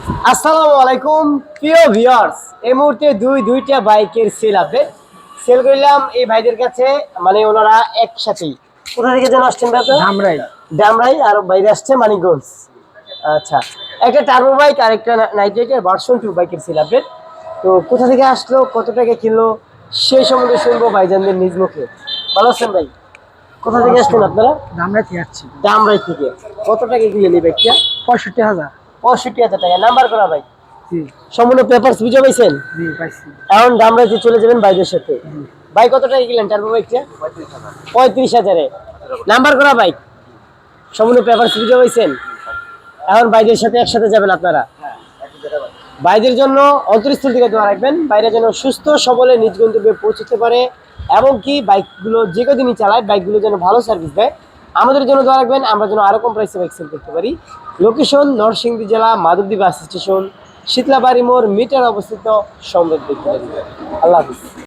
আসসালামু আলাইকুম প্রিয় ভিউয়ার্স, এই মুহূর্তে দুইটা বাইকের সেল আপডেট সেল করলাম এই ভাইদের কাছে। মানে ওনারা একসাথেই কোথা থেকে যেন আসছেন ভাই? ধামরাই। ডামরাই, আর বাইরে আসছে মানিকগঞ্জ। আচ্ছা, একটা টার্বো বাইক আর একটা নাইট রাইডার ভার্সন 2 বাইকের সেল আপডেট। তো কোথা থেকে আসলো, কত টাকা কিনলো, সেই সম্বন্ধে শুনবো ভাইজানদের নিজ মুখে। ভালো আছেন ভাই? কোথা থেকে আসছেন আপনারা? ধামরাই থেকে আসছি। ডামরাই থেকে। কত টাকা কিনলেন এই বাইকটা? 65,000। 65,000 টাকা। নাম্বার করা বাইক? জি সম্পূর্ণ পেপারস বুঝে পাইছেন? জি পাইছি। এখন ডামরাইতে চলে যাবেন ভাইদের সাথে। জি। ভাই কত টাকা কিনলেন টার্বো বাইকটা? 35,000 নাম্বার করা বাইক। সম্পূর্ণ পেপারস বুঝে পাইছেন? এখন ভাইদের সাথে একসাথে যাবেন আপনারা। ভাইদের জন্য অন্তরস্থল থেকে দোয়া রাখবেন, বাইরে যেন সুস্থ সবলে নিজ গন্তব্যে পৌঁছতে পারে, এবং কি বাইকগুলো যে কদিনই চালায় বাইকগুলো যেন ভালো সার্ভিস দেয়। আমাদের জন্য দোয়া রাখবেন, আমরা যেন আরো কম প্রাইসে বাইক সেল করতে পারি। লোকেশন নরসিংদী জেলা, মাধবদী বাস স্টেশন, শীতলাবাড়ি মোড়, মিটার অবস্থিত সমৃদ্ধ। আল্লাহ হাফিজ।